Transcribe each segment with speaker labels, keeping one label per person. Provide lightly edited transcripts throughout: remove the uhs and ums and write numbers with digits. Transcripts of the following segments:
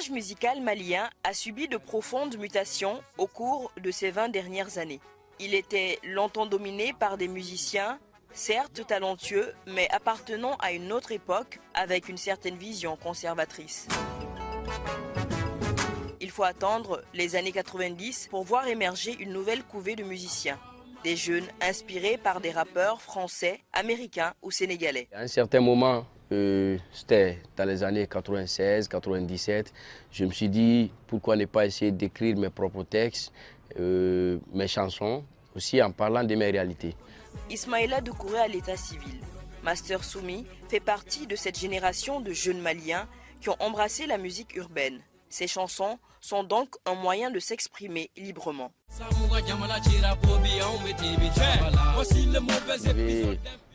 Speaker 1: paysage musical malien a subi de profondes mutations au cours de ces 20 dernières années. Il était longtemps dominé par des musiciens, certes talentueux, mais appartenant à une autre époque avec une certaine vision conservatrice. Il faut attendre les années 90 pour voir émerger une nouvelle couvée de musiciens. Des jeunes inspirés par des rappeurs français, américains ou sénégalais.
Speaker 2: À un certain moment, c'était dans les années 96, 97, je me suis dit pourquoi ne pas essayer d'écrire mes propres textes, mes chansons, aussi en parlant de mes réalités.
Speaker 1: Ismaïla Doucouré à l'état civil. Master Soumi fait partie de cette génération de jeunes maliens qui ont embrassé la musique urbaine. Ces chansons sont donc un moyen de s'exprimer librement.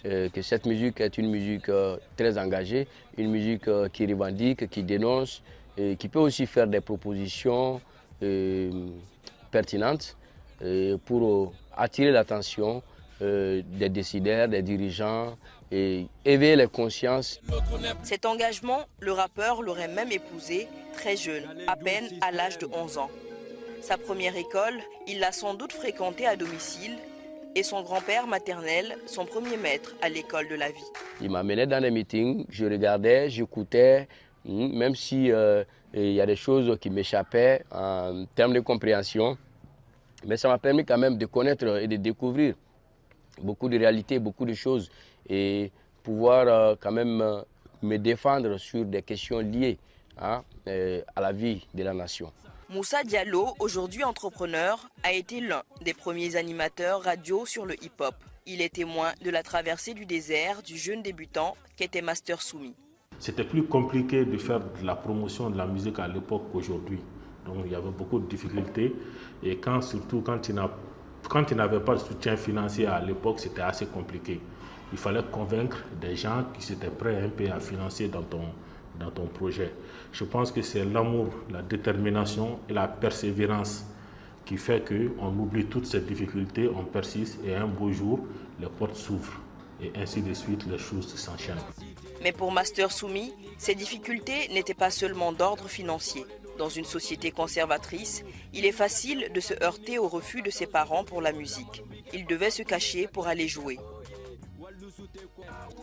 Speaker 2: Que cette musique est une musique très engagée, une musique qui revendique, qui dénonce, et qui peut aussi faire des propositions pertinentes pour attirer l'attention des décideurs, des dirigeants et éveiller les consciences.
Speaker 1: Cet engagement, le rappeur l'aurait même épousé très jeune, à peine à l'âge de 11 ans. Sa première école, il l'a sans doute fréquentée à domicile et son grand-père maternel, son premier maître à l'école de la vie.
Speaker 2: Il m'amenait dans des meetings, je regardais, j'écoutais, même si il y a des choses qui m'échappaient en termes de compréhension, mais ça m'a permis quand même de connaître et de découvrir beaucoup de réalités, beaucoup de choses et pouvoir quand même me défendre sur des questions liées à la vie de la nation.
Speaker 1: Moussa Diallo, aujourd'hui entrepreneur, a été l'un des premiers animateurs radio sur le hip-hop. Il est témoin de la traversée du désert du jeune débutant qu'était Master Soumi.
Speaker 3: C'était plus compliqué de faire de la promotion de la musique à l'époque qu'aujourd'hui. Donc il y avait beaucoup de difficultés et surtout quand il n'avait pas de soutien financier à l'époque, c'était assez compliqué. Il fallait convaincre des gens qui étaient prêts un peu à financer dans ton projet. Je pense que c'est l'amour, la détermination et la persévérance qui fait qu'on oublie toutes ces difficultés, on persiste et un beau jour, les portes s'ouvrent et ainsi de suite, les choses s'enchaînent.
Speaker 1: Mais pour Master Soumi, ces difficultés n'étaient pas seulement d'ordre financier. Dans une société conservatrice, il est facile de se heurter au refus de ses parents pour la musique. Il devait se cacher pour aller jouer.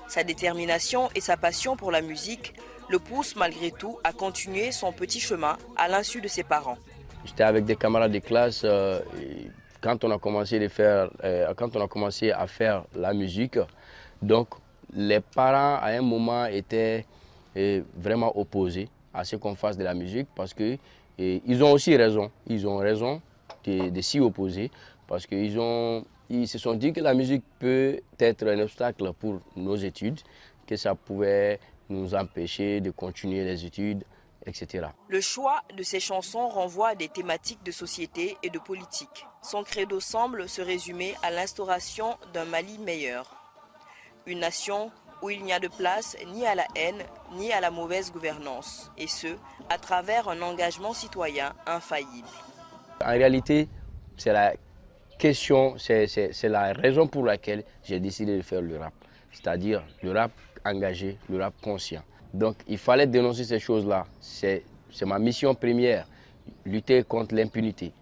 Speaker 1: Sa détermination et sa passion pour la musique le poussent malgré tout à continuer son petit chemin à l'insu de ses parents.
Speaker 2: J'étais avec des camarades de classe quand on a commencé à faire la musique. Donc les parents à un moment étaient vraiment opposés à ce qu'on fasse de la musique parce qu'ils ont aussi raison. Ils ont raison de s'y opposer parce qu'ils se sont dit que la musique peut être un obstacle pour nos études, que ça pouvait nous empêcher de continuer les études, etc.
Speaker 1: Le choix de ses chansons renvoie à des thématiques de société et de politique. Son credo semble se résumer à l'instauration d'un Mali meilleur. Une nation où il n'y a de place ni à la haine ni à la mauvaise gouvernance, et ce, à travers un engagement citoyen infaillible.
Speaker 2: En réalité, c'est la question, c'est la raison pour laquelle j'ai décidé de faire le rap, c'est-à-dire le rap engagé, le rap conscient. Donc il fallait dénoncer ces choses-là, c'est ma mission première, lutter contre l'impunité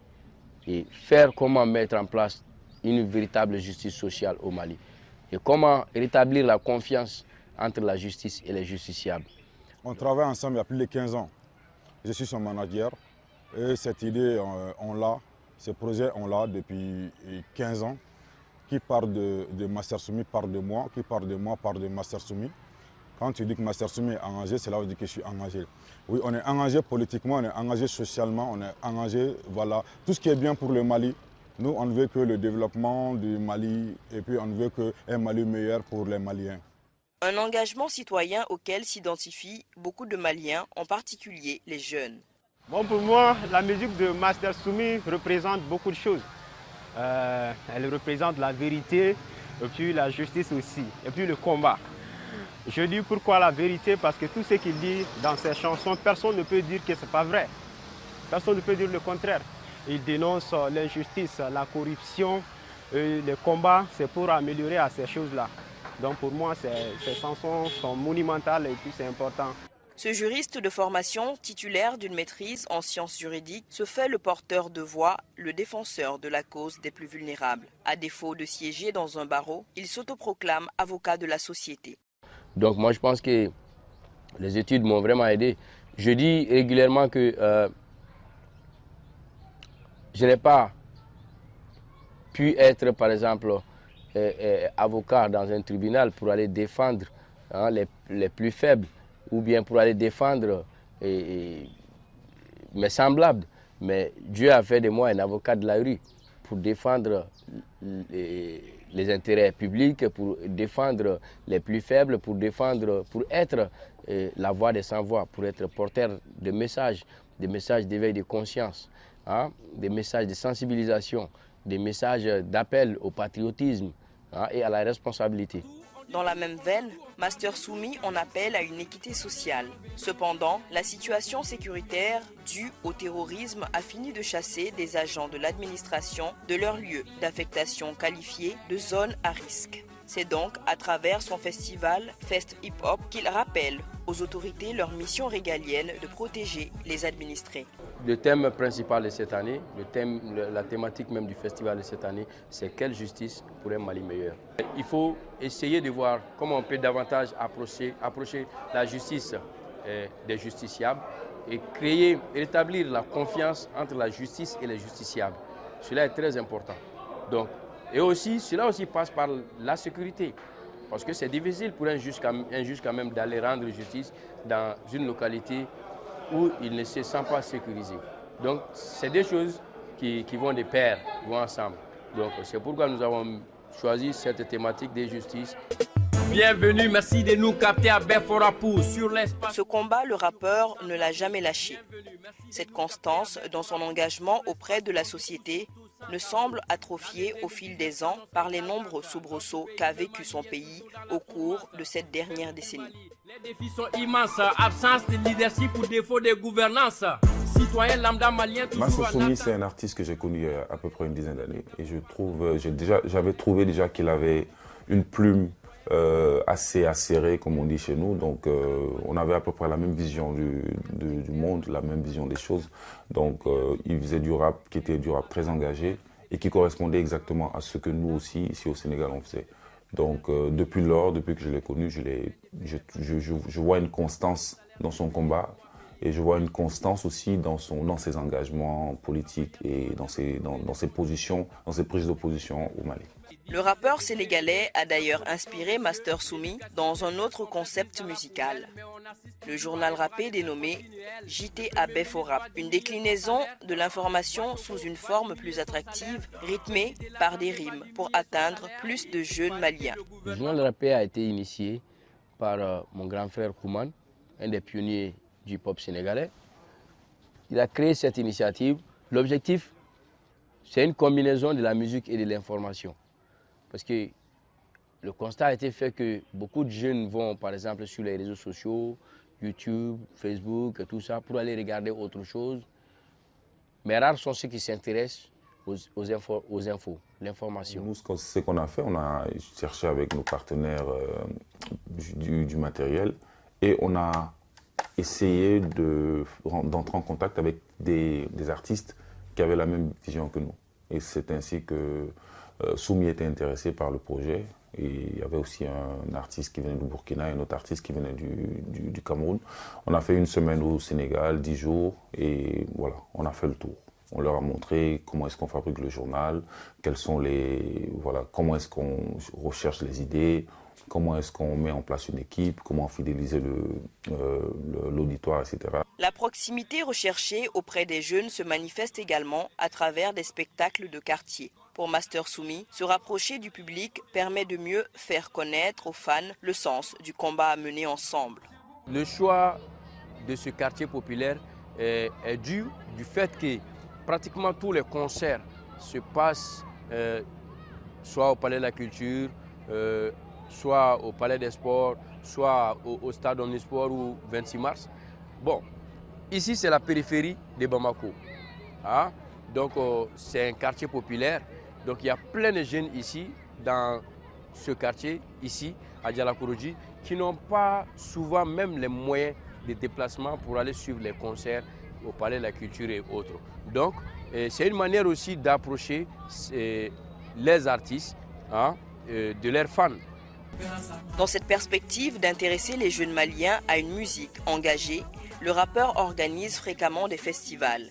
Speaker 2: et faire comment mettre en place une véritable justice sociale au Mali. Et comment rétablir la confiance entre la justice et les justiciables.
Speaker 4: On travaille ensemble il y a plus de 15 ans. Je suis son manager et cette idée, on l'a, ce projet, on l'a depuis 15 ans. Qui parle de Master Soumi parle de moi, qui parle de moi parle de Master Soumi. Quand tu dis que Master Soumi est engagé, c'est là où je dis que je suis engagé. Oui, on est engagé politiquement, on est engagé socialement, on est engagé, voilà, tout ce qui est bien pour le Mali. Nous, on ne veut que le développement du Mali et puis on ne veut qu'un Mali meilleur pour les Maliens.
Speaker 1: Un engagement citoyen auquel s'identifient beaucoup de Maliens, en particulier les jeunes.
Speaker 5: Bon, pour moi, la musique de Master Soumi représente beaucoup de choses. Elle représente la vérité et puis la justice aussi, et puis le combat. Je dis pourquoi la vérité, parce que tout ce qu'il dit dans ses chansons, personne ne peut dire que ce n'est pas vrai. Personne ne peut dire le contraire. Il dénonce l'injustice, la corruption, les combats, c'est pour améliorer à ces choses-là. Donc pour moi, ces chansons sont monumentales et puis c'est important.
Speaker 1: Ce juriste de formation, titulaire d'une maîtrise en sciences juridiques, se fait le porteur de voix, le défenseur de la cause des plus vulnérables. À défaut de siéger dans un barreau, il s'autoproclame avocat de la société.
Speaker 2: Donc moi je pense que les études m'ont vraiment aidé. Je dis régulièrement que je n'ai pas pu être par exemple avocat dans un tribunal pour aller défendre les plus faibles, ou bien pour aller défendre mes semblables. Mais Dieu a fait de moi un avocat de la rue pour défendre les intérêts publics, pour défendre les plus faibles, pour être la voix des sans-voix, pour être porteur de messages d'éveil de conscience, des messages de sensibilisation, des messages d'appel au patriotisme et à la responsabilité.
Speaker 1: Dans la même veine, Master Soumi en appelle à une équité sociale. Cependant, la situation sécuritaire due au terrorisme a fini de chasser des agents de l'administration de leur lieu d'affectation qualifié de zone à risque. C'est donc à travers son festival Fest Hip Hop qu'il rappelle aux autorités leur mission régalienne de protéger les administrés.
Speaker 2: Le thème principal de cette année, la thématique même du festival de cette année, c'est quelle justice pour un Mali meilleur. Il faut essayer de voir comment on peut davantage approcher la justice des justiciables et rétablir la confiance entre la justice et les justiciables. Cela est très important. Donc, cela aussi passe par la sécurité. Parce que c'est difficile pour un juge quand même d'aller rendre justice dans une localité où il ne se sent pas sécurisé. Donc, c'est des choses qui vont de pair, qui vont ensemble. Donc, c'est pourquoi nous avons choisi cette thématique de justice.
Speaker 6: Bienvenue, merci de nous capter à Beforapou sur l'espace.
Speaker 1: Ce combat, le rappeur ne l'a jamais lâché. Cette constance dans son engagement auprès de la société ne semble atrophiée au fil des ans par les nombreux soubresauts qu'a vécu son pays au cours de cette dernière décennie.
Speaker 6: Les défis sont immenses, absence de leadership ou défaut de gouvernance. Citoyen lambda malien toujours.
Speaker 7: Master Soumi, c'est un artiste que j'ai connu il y a à peu près une dizaine d'années et j'avais trouvé déjà qu'il avait une plume assez acérée, comme on dit chez nous. Donc on avait à peu près la même vision du monde, la même vision des choses. Donc il faisait du rap qui était du rap très engagé et qui correspondait exactement à ce que nous aussi, ici au Sénégal, on faisait. Donc depuis lors, depuis que je l'ai connu, je vois une constance dans son combat et je vois une constance aussi dans ses engagements politiques et dans ses positions, dans ses prises d'opposition au Mali.
Speaker 1: Le rappeur sénégalais a d'ailleurs inspiré Master Soumi dans un autre concept musical. Le journal rappé dénommé JT à Beforap, une déclinaison de l'information sous une forme plus attractive, rythmée par des rimes pour atteindre plus de jeunes Maliens.
Speaker 2: Le journal rappé a été initié par mon grand frère Kouman, un des pionniers du hip-hop sénégalais. Il a créé cette initiative. L'objectif, c'est une combinaison de la musique et de l'information. Parce que le constat a été fait que beaucoup de jeunes vont par exemple sur les réseaux sociaux, YouTube, Facebook et tout ça pour aller regarder autre chose. Mais rares sont ceux qui s'intéressent aux infos, l'information.
Speaker 7: Nous, ce qu'on a fait, on a cherché avec nos partenaires du matériel et on a essayé d'entrer en contact avec des artistes qui avaient la même vision que nous. Et c'est ainsi que Soumi était intéressé par le projet. Et il y avait aussi un artiste qui venait du Burkina et un autre artiste qui venait du Cameroun. On a fait une semaine au Sénégal, 10 jours, et voilà, on a fait le tour. On leur a montré comment est-ce qu'on fabrique le journal, comment est-ce qu'on recherche les idées, comment est-ce qu'on met en place une équipe, comment fidéliser l'auditoire, etc.
Speaker 1: La proximité recherchée auprès des jeunes se manifeste également à travers des spectacles de quartier. Pour Master Soumi, se rapprocher du public permet de mieux faire connaître aux fans le sens du combat à mener ensemble.
Speaker 2: Le choix de ce quartier populaire est dû du fait que pratiquement tous les concerts se passent soit au Palais de la Culture, soit au Palais des Sports, soit au Stade Omnisport ou 26 mars. Bon, ici c'est la périphérie de Bamako. Donc c'est un quartier populaire. Donc il y a plein de jeunes ici, dans ce quartier, ici, à Dialakorodji, qui n'ont pas souvent même les moyens des déplacements pour aller suivre les concerts au Palais de la Culture et autres. Donc, c'est une manière aussi d'approcher les artistes de leurs fans.
Speaker 1: Dans cette perspective d'intéresser les jeunes Maliens à une musique engagée, le rappeur organise fréquemment des festivals.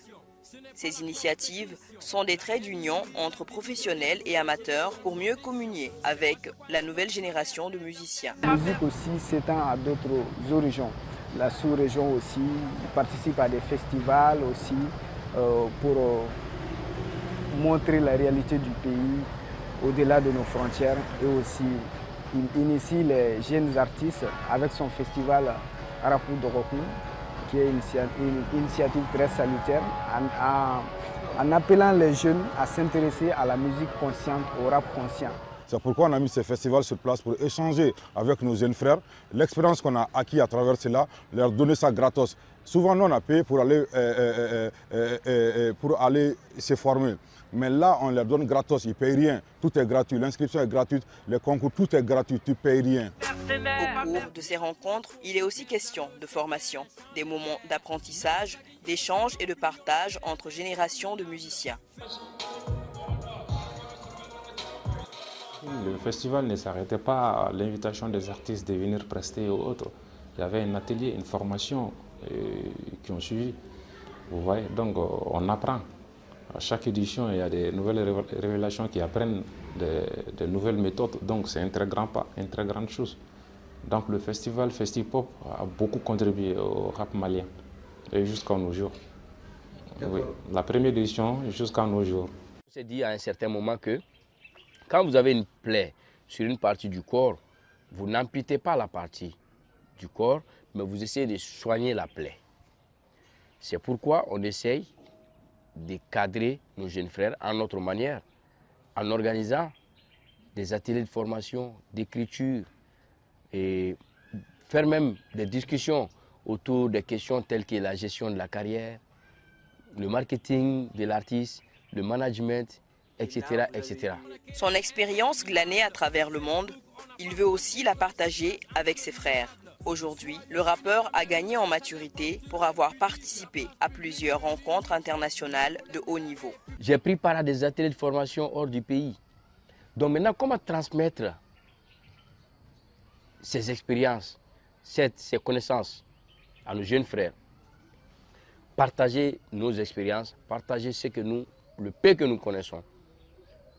Speaker 1: Ces initiatives sont des traits d'union entre professionnels et amateurs pour mieux communier avec la nouvelle génération de musiciens.
Speaker 8: La musique aussi s'étend à d'autres horizons. La sous-région aussi participe à des festivals aussi pour montrer la réalité du pays au-delà de nos frontières et aussi il initie les jeunes artistes avec son festival Arapou Dorokou, qui est une initiative très salutaire en appelant les jeunes à s'intéresser à la musique consciente, au rap conscient.
Speaker 4: C'est pourquoi on a mis ces festivals sur place pour échanger avec nos jeunes frères. L'expérience qu'on a acquis à travers cela, leur donner ça gratos. Souvent, nous, on a payé pour aller se former. Mais là, on leur donne gratos, ils ne payent rien. Tout est gratuit, l'inscription est gratuite, les concours, tout est gratuit, tu ne payes rien.
Speaker 1: Au cours de ces rencontres, il est aussi question de formation, des moments d'apprentissage, d'échange et de partage entre générations de musiciens.
Speaker 9: Le festival ne s'arrêtait pas à l'invitation des artistes de venir prester ou autre. Il y avait un atelier, une formation qui ont suivi. Vous voyez, donc on apprend. À chaque édition, il y a des nouvelles révélations qui apprennent de nouvelles méthodes. Donc c'est un très grand pas, une très grande chose. Donc le festival Festipop a beaucoup contribué au rap malien et jusqu'à nos jours. Oui, la première édition jusqu'à nos jours.
Speaker 2: On s'est dit à un certain moment que quand vous avez une plaie sur une partie du corps, vous n'amputez pas la partie du corps, mais vous essayez de soigner la plaie. C'est pourquoi on essaye de cadrer nos jeunes frères à notre manière, en organisant des ateliers de formation, d'écriture, et faire même des discussions autour des questions telles que la gestion de la carrière, le marketing de l'artiste, le management, etc., etc.
Speaker 1: Son expérience glanée à travers le monde, il veut aussi la partager avec ses frères. Aujourd'hui, le rappeur a gagné en maturité pour avoir participé à plusieurs rencontres internationales de haut niveau.
Speaker 2: J'ai pris part à des ateliers de formation hors du pays. Donc maintenant, comment transmettre ces expériences, ces connaissances à nos jeunes frères? Partager nos expériences, partager le peu que nous connaissons.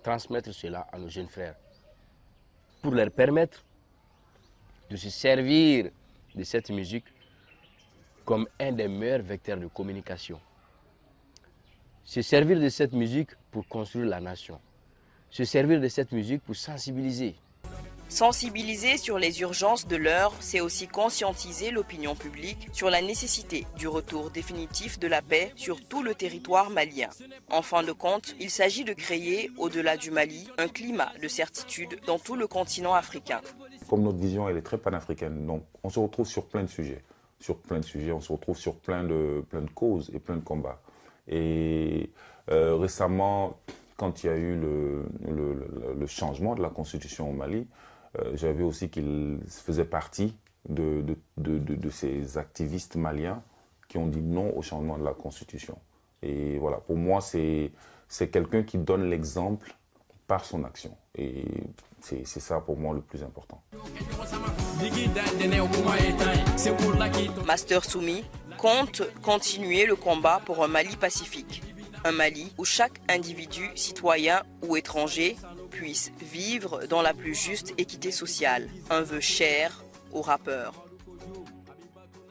Speaker 2: Transmettre cela à nos jeunes frères pour leur permettre de se servir de cette musique comme un des meilleurs vecteurs de communication. Se servir de cette musique pour construire la nation. Se servir de cette musique pour sensibiliser.
Speaker 1: Sensibiliser sur les urgences de l'heure, c'est aussi conscientiser l'opinion publique sur la nécessité du retour définitif de la paix sur tout le territoire malien. En fin de compte, il s'agit de créer, au-delà du Mali, un climat de certitude dans tout le continent africain.
Speaker 7: Comme notre vision elle est très panafricaine, donc on se retrouve sur plein de sujets. On se retrouve sur plein de causes et plein de combats. Et récemment, quand il y a eu le changement de la constitution au Mali, j'ai vu aussi qu'il faisait partie de ces activistes maliens qui ont dit non au changement de la constitution. Et voilà, pour moi, c'est quelqu'un qui donne l'exemple par son action. Et c'est ça pour moi le plus important.
Speaker 1: Master Soumi compte continuer le combat pour un Mali pacifique. Un Mali où chaque individu, citoyen ou étranger, puisse vivre dans la plus juste équité sociale. Un vœu cher aux rappeurs.